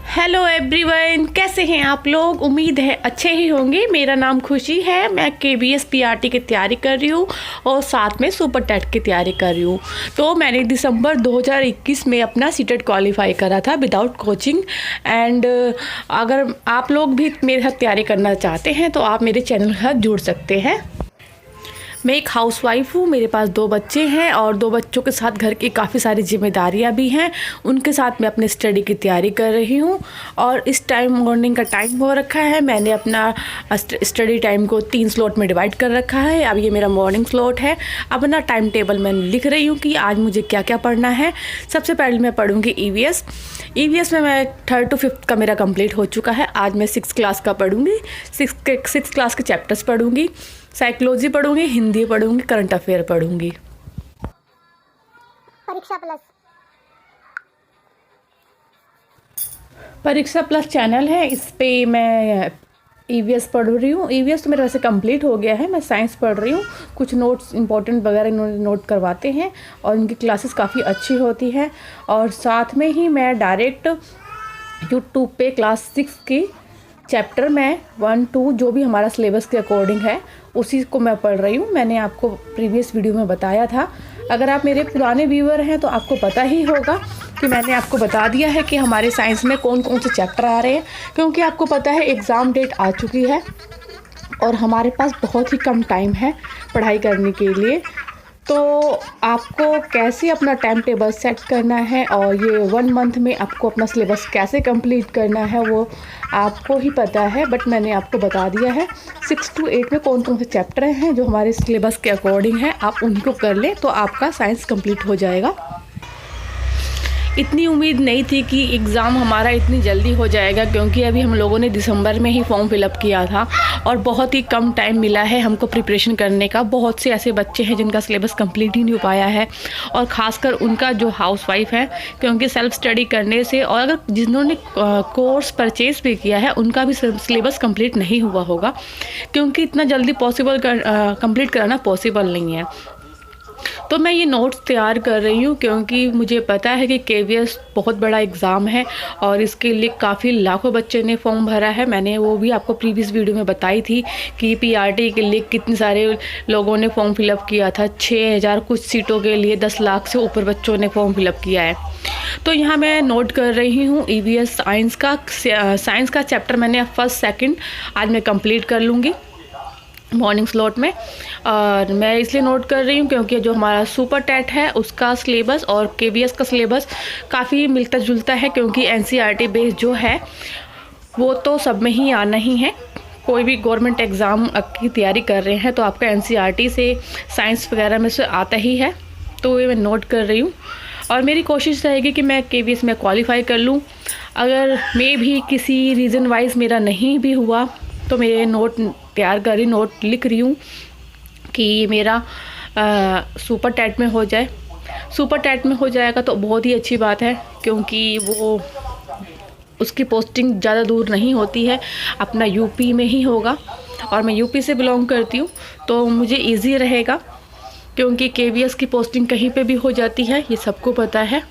Hello everyone, कैसे हैं आप लोग। उम्मीद है अच्छे ही होंगे। मेरा नाम खुशी है। मैं KBS PRT की तैयारी कर रही हूँ और साथ में सुपर टेट की तैयारी कर रही हूँ। तो मैंने दिसंबर 2021 में अपना सीटेट क्वालिफाई करा था विदाउट कोचिंग। एंड अगर आप लोग भी मेरे साथ तैयारी करना चाहते हैं तो आप मेरे चैनल के साथ जुड़ सकते हैं। मैं एक हाउसवाइफ हूँ। मेरे पास 2 बच्चे हैं और 2 बच्चों के साथ घर की काफ़ी सारी जिम्मेदारियाँ भी हैं। उनके साथ मैं अपने स्टडी की तैयारी कर रही हूँ और इस टाइम मॉर्निंग का टाइम हो रखा है। मैंने अपना स्टडी टाइम को 3 स्लॉट में डिवाइड कर रखा है। अब ये मेरा मॉर्निंग स्लॉट है। अपना टाइम टेबल मैं लिख रही हूँ कि आज मुझे क्या क्या पढ़ना है। सबसे पहले मैं पढ़ूँगी EVS में मैं 3rd to 5th का मेरा कंप्लीट हो चुका है। आज मैं 6th क्लास का पढ़ूँगी। 6th क्लास के चैप्टर्स पढ़ूँगी, साइकोलॉजी पढ़ूंगी, हिंदी पढ़ूंगी, करंट अफेयर पढ़ूंगी। परीक्षा प्लस चैनल है, इस पे मैं EVS पढ़ रही हूँ। EVS तो मेरा वैसे कंप्लीट हो गया है। मैं साइंस पढ़ रही हूँ। कुछ नोट्स इंपॉर्टेंट वगैरह इन्होंने नोट करवाते हैं और इनकी क्लासेस काफ़ी अच्छी होती है। और साथ में ही मैं डायरेक्ट यूट्यूब पे क्लास 6 की चैप्टर में 1, 2 जो भी हमारा सिलेबस के अकॉर्डिंग है उसी को मैं पढ़ रही हूँ। मैंने आपको प्रीवियस वीडियो में बताया था। अगर आप मेरे पुराने व्यूअर हैं तो आपको पता ही होगा कि मैंने आपको बता दिया है कि हमारे साइंस में कौन कौन से चैप्टर आ रहे हैं, क्योंकि आपको पता है एग्ज़ाम डेट आ चुकी है और हमारे पास बहुत ही कम टाइम है पढ़ाई करने के लिए। तो आपको कैसे अपना टाइम टेबल सेट करना है और ये 1 मंथ में आपको अपना सिलेबस कैसे कंप्लीट करना है वो आपको ही पता है। बट मैंने आपको बता दिया है 6 to 8 में कौन कौन से चैप्टर हैं जो हमारे सिलेबस के अकॉर्डिंग है। आप उनको कर लें तो आपका साइंस कंप्लीट हो जाएगा। इतनी उम्मीद नहीं थी कि एग्ज़ाम हमारा इतनी जल्दी हो जाएगा, क्योंकि अभी हम लोगों ने दिसंबर में ही फॉर्म फिलअप किया था और बहुत ही कम टाइम मिला है हमको प्रिपरेशन करने का। बहुत से ऐसे बच्चे हैं जिनका सिलेबस कंप्लीट ही नहीं हो पाया है और ख़ासकर उनका जो हाउसवाइफ है, क्योंकि सेल्फ स्टडी करने से और अगर जिन्होंने कोर्स परचेज़ भी किया है उनका भी सिलेबस कंप्लीट नहीं हुआ होगा, क्योंकि इतना जल्दी कंप्लीट कराना पॉसिबल नहीं है। तो मैं ये नोट्स तैयार कर रही हूँ क्योंकि मुझे पता है कि KBS बहुत बड़ा एग्ज़ाम है और इसके लिए काफ़ी लाखों बच्चे ने फॉर्म भरा है। मैंने वो भी आपको प्रीवियस वीडियो में बताई थी कि PRT के लिए कितने सारे लोगों ने फॉर्म फिलअप किया था। 6000 कुछ सीटों के लिए 10 लाख से ऊपर बच्चों ने फॉर्म फिलअप किया है। तो यहाँ मैं नोट कर रही हूँ EVS साइंस का चैप्टर मैंने फर्स्ट सेकेंड आज मैं कंप्लीट कर लूँगी मॉर्निंग स्लॉट में। और मैं इसलिए नोट कर रही हूँ क्योंकि जो हमारा सुपर टेट है उसका सिलेबस और KBS का सिलेबस काफ़ी मिलता जुलता है, क्योंकि NCERT बेस जो है वो तो सब में ही आना ही है। कोई भी गवर्नमेंट एग्ज़ाम की तैयारी कर रहे हैं तो आपका NCERT से साइंस वगैरह में से आता ही है। तो ये मैं नोट कर रही हूँ और मेरी कोशिश रहेगी कि मैं KBS में क्वालिफाई कर लूँ। अगर मैं भी किसी रीज़न वाइज मेरा नहीं भी हुआ तो मेरे नोट तैयार कर रही, नोट लिख रही हूँ कि मेरा सुपर टेट में हो जाए। सुपर टेट में हो जाएगा तो बहुत ही अच्छी बात है, क्योंकि वो उसकी पोस्टिंग ज़्यादा दूर नहीं होती है, अपना UP में ही होगा और मैं UP से बिलोंग करती हूँ तो मुझे इजी रहेगा, क्योंकि KBS की पोस्टिंग कहीं पे भी हो जाती है, ये सबको पता है।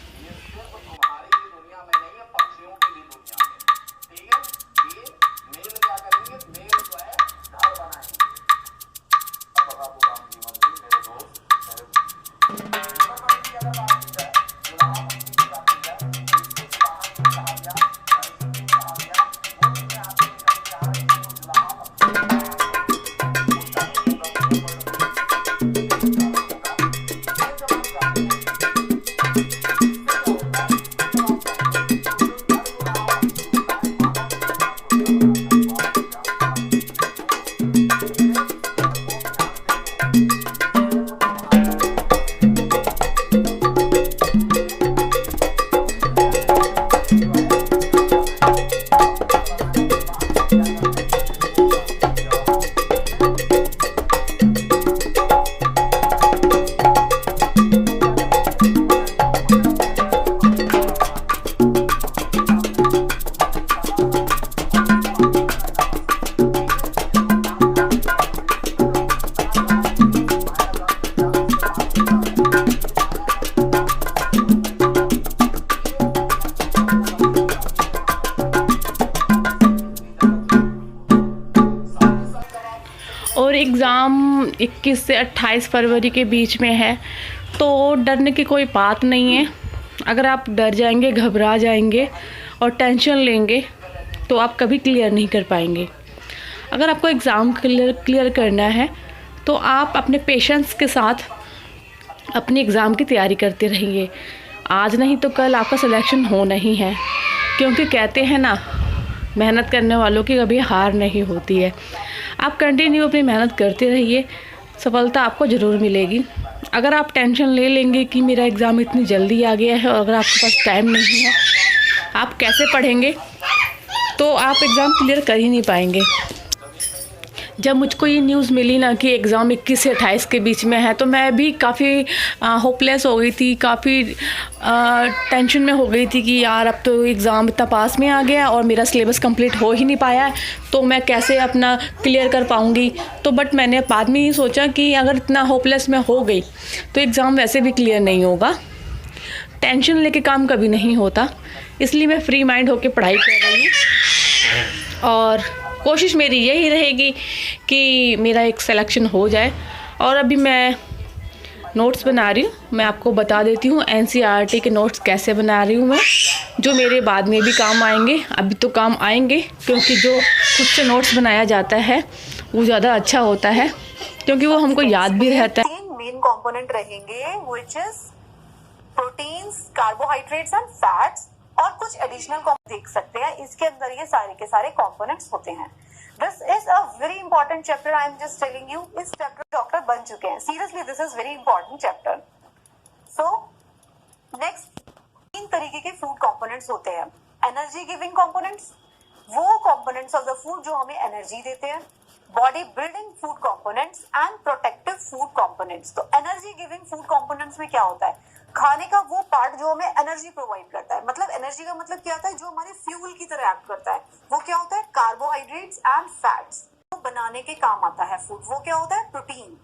एग्ज़ाम 21 से 28 फरवरी के बीच में है, तो डरने की कोई बात नहीं है। अगर आप डर जाएंगे, घबरा जाएंगे और टेंशन लेंगे तो आप कभी क्लियर नहीं कर पाएंगे। अगर आपको एग्ज़ाम क्लियर करना है तो आप अपने पेशेंस के साथ अपनी एग्ज़ाम की तैयारी करते रहिए। आज नहीं तो कल आपका सिलेक्शन होना ही है, क्योंकि कहते हैं ना, मेहनत करने वालों की कभी हार नहीं होती है। आप कंटिन्यू अपनी मेहनत करते रहिए, सफलता आपको ज़रूर मिलेगी। अगर आप टेंशन ले लेंगे कि मेरा एग्ज़ाम इतनी जल्दी आ गया है और अगर आपके पास टाइम नहीं है, आप कैसे पढ़ेंगे, तो आप एग्ज़ाम क्लियर कर ही नहीं पाएंगे। जब मुझको ये न्यूज़ मिली ना कि एग्ज़ाम 21 से 28 के बीच में है, तो मैं भी काफ़ी होपलेस हो गई थी, काफ़ी टेंशन में हो गई थी कि यार अब तो एग्ज़ाम इतना पास में आ गया और मेरा सिलेबस कंप्लीट हो ही नहीं पाया है, तो मैं कैसे अपना क्लियर कर पाऊँगी। तो बट मैंने बाद में ये सोचा कि अगर इतना होपलेस में हो गई तो एग्ज़ाम वैसे भी क्लियर नहीं होगा। टेंशन लेके काम कभी नहीं होता, इसलिए मैं फ्री माइंड होकर पढ़ाई कर रही हूँ और कोशिश मेरी यही रहेगी कि मेरा एक सिलेक्शन हो जाए। और अभी मैं नोट्स बना रही हूँ, मैं आपको बता देती हूँ NCERT के नोट्स कैसे बना रही हूँ मैं, जो मेरे बाद में भी काम आएंगे। अभी तो काम आएंगे क्योंकि जो खुद से नोट्स बनाया जाता है वो ज़्यादा अच्छा होता है, क्योंकि वो हमको याद भी रहता है। 3 मेन कंपोनेंट रहेंगे, which is proteins, carbohydrates and fats, और कुछ एडिशनल देख सकते हैं। इसके अंदर ये सारे के सारे कंपोनेंट्स होते हैं। This is a very important chapter, I am just telling you. इस चैप्टर डॉक्टर बन चुके हैं, seriously this is very important chapter. So next 3 तरीके के फूड कंपोनेंट्स होते हैं। एनर्जी गिविंग कंपोनेंट्स, वो कंपोनेंट्स ऑफ द फूड जो हमें एनर्जी देते हैं। Body building food components and protective food components. तो एनर्जी गिविंग फूड कंपोनेंट्स में क्या होता है, खाने का वो पार्ट जो हमें एनर्जी प्रोवाइड करता है। मतलब एनर्जी का मतलब क्या होता है, जो हमारे फ्यूल की तरह एक्ट करता है, वो क्या होता है, कार्बोहाइड्रेट्स एंड फैट्स। तो बनाने के काम आता है फूड, वो क्या होता है, protein.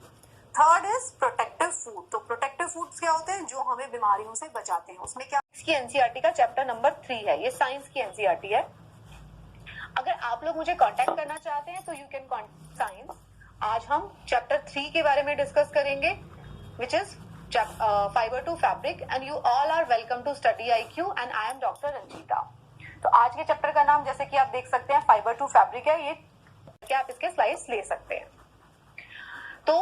Third is protective food. तो प्रोटेक्टिव फूड्स क्या होते हैं, जो हमें बीमारियों से बचाते हैं। उसमें क्या, इसकी एनसीईआरटी का चैप्टर नंबर 3 है, ये साइंस की एनसीईआरटी है। अगर आप लोग मुझे कांटेक्ट करना चाहते हैं तो यू कैन कांटेक्ट साइंस। आज हम चैप्टर 3 के बारे में डिस्कस करेंगे, which is fiber to fabric, and you all are welcome to study IQ and I am Dr. Ranjita. तो आज के चैप्टर का नाम जैसे कि आप देख सकते हैं फाइबर टू फैब्रिक है। ये क्या आप इसके स्लाइड्स ले सकते हैं। तो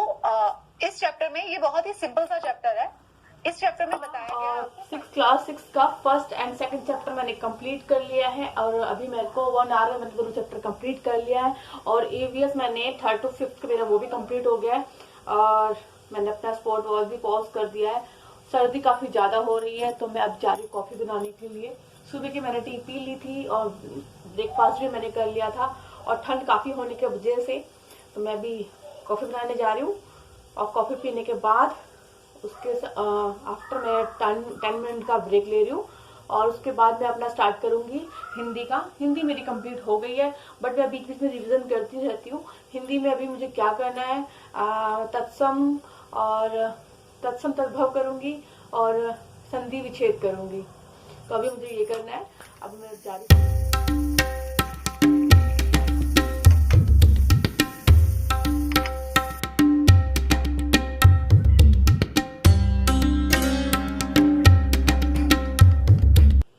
इस चैप्टर में ये बहुत ही सिंपल सा चैप्टर है। इस चैप्टर में बताया गया क्लास 6 का फर्स्ट एंड सेकंड चैप्टर मैंने कंप्लीट कर लिया है और अभी मेरे को 1 आवर में मैंने दोनों चैप्टर कंप्लीट कर लिया है। और EVS मैंने 3rd to 5th मेरा वो भी कंप्लीट हो गया है और मैंने अपना स्पोर्ट वॉच भी पॉज कर दिया है। सर्दी काफ़ी ज़्यादा हो रही है तो मैं अब जा रही हूँ कॉफ़ी बनाने के लिए। सुबह की मैंने टी पी ली थी और ब्रेकफास्ट भी मैंने कर लिया था, और ठंड काफ़ी होने की वजह से तो मैं भी कॉफ़ी बनाने जा रही हूँ। और कॉफ़ी पीने के बाद उसके आफ्टर मैं 10 मिनट का ब्रेक ले रही हूँ और उसके बाद मैं अपना स्टार्ट करूँगी हिंदी का। हिंदी मेरी कंप्लीट हो गई है, बट मैं बीच बीच में रिवीजन करती रहती हूँ। हिंदी में अभी मुझे क्या करना है, तत्सम और तत्सम तद्भव करूँगी और संधि विच्छेद करूँगी। तो अभी मुझे ये करना है, अभी मैं जारी।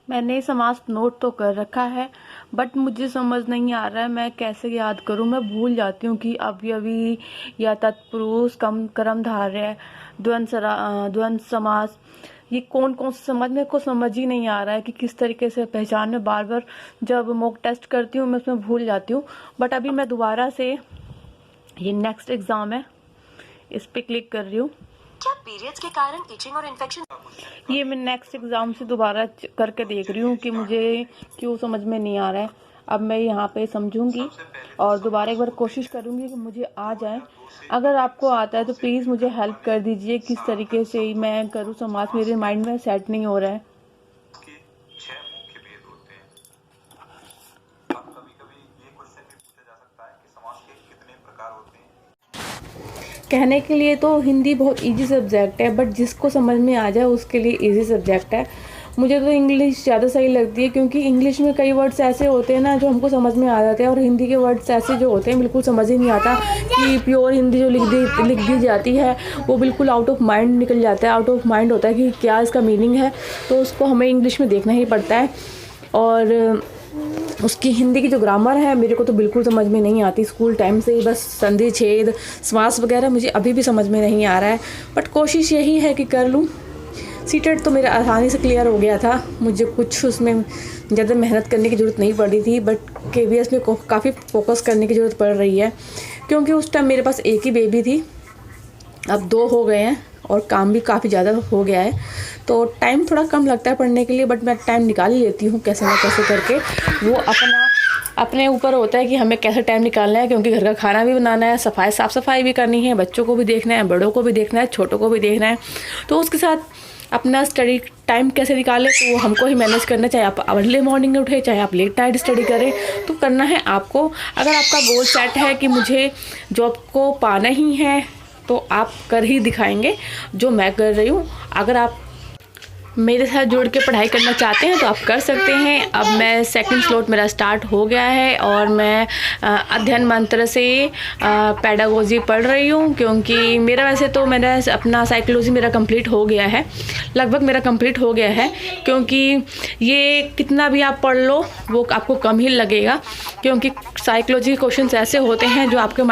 मैंने समास नोट तो कर रखा है, बट मुझे समझ नहीं आ रहा है मैं कैसे याद करूं। मैं भूल जाती हूँ कि अवयवी या तत्पुरुष, कर्मधारय, द्वंद्व समास, ये कौन कौन से समास मेरे को समझ ही नहीं आ रहा है कि किस तरीके से पहचान में। बार बार जब मॉक टेस्ट करती हूँ मैं उसमें भूल जाती हूँ। बट अभी मैं दोबारा से, ये नेक्स्ट एग्ज़ाम है, इस पर क्लिक कर रही हूँ। क्या पीरियड्स के कारण इचिंग और इन्फेक्शन, ये मैं नेक्स्ट एग्ज़ाम से दोबारा करके देख रही हूँ कि मुझे क्यों समझ में नहीं आ रहा है। अब मैं यहाँ पे समझूंगी और दोबारा एक बार कोशिश करूँगी कि मुझे आ जाए। अगर आपको आता है तो प्लीज़ मुझे हेल्प कर दीजिए किस तरीके से मैं करूँ समास, मेरे माइंड में सेट नहीं हो रहा है। कहने के लिए तो हिंदी बहुत इजी सब्जेक्ट है, बट जिसको समझ में आ जाए उसके लिए इजी सब्जेक्ट है। मुझे तो इंग्लिश ज़्यादा सही लगती है, क्योंकि इंग्लिश में कई वर्ड्स ऐसे होते हैं ना जो हमको समझ में आ जाते हैं, और हिंदी के वर्ड्स ऐसे जो होते हैं बिल्कुल समझ ही नहीं आता कि प्योर हिंदी जो लिख दी जाती है वो बिल्कुल आउट ऑफ माइंड निकल जाता है, आउट ऑफ माइंड होता है कि क्या इसका मीनिंग है, तो उसको हमें इंग्लिश में देखना ही पड़ता है। और उसकी हिंदी की जो ग्रामर है मेरे को तो बिल्कुल समझ में नहीं आती, स्कूल टाइम से ही बस संधि छेद समास वगैरह मुझे अभी भी समझ में नहीं आ रहा है, बट कोशिश यही है कि कर लूँ। सीटेट तो मेरा आसानी से क्लियर हो गया था, मुझे कुछ उसमें ज़्यादा मेहनत करने की ज़रूरत नहीं पड़ी थी, बट KVS में काफ़ी फोकस करने की ज़रूरत पड़ रही है, क्योंकि उस टाइम मेरे पास एक ही बेबी थी, अब 2 हो गए हैं और काम भी काफ़ी ज़्यादा हो गया है, तो टाइम थोड़ा कम लगता है पढ़ने के लिए, बट मैं टाइम निकाल ही लेती हूँ कैसे ना कैसे करके। वो अपने ऊपर होता है कि हमें कैसे टाइम निकालना है, क्योंकि घर का खाना भी बनाना है, साफ़ सफाई भी करनी है, बच्चों को भी देखना है, बड़ों को भी देखना है, छोटों को भी देखना है, तो उसके साथ अपना स्टडी टाइम कैसे निकालें तो वो हमको ही मैनेज करना, चाहे आप अर्ली मॉर्निंग में उठे, चाहे आप लेट नाइट स्टडी करें, तो करना है आपको। अगर आपका गोल सेट है कि मुझे जॉब को पाना ही है तो आप कर ही दिखाएंगे, जो मैं कर रही हूँ। अगर आप मेरे साथ जुड़ के पढ़ाई करना चाहते हैं तो आप कर सकते हैं। अब मैं सेकंड स्लॉट मेरा स्टार्ट हो गया है और मैं अध्ययन मंत्र से पेडागोजी पढ़ रही हूँ, क्योंकि मेरा वैसे तो मेरा अपना साइकोलॉजी मेरा कंप्लीट हो गया है, लगभग मेरा कंप्लीट हो गया है, क्योंकि ये कितना भी आप पढ़ लो वो आपको कम ही लगेगा, क्योंकि साइकोलॉजी क्वेश्चंस ऐसे होते हैं जो आपके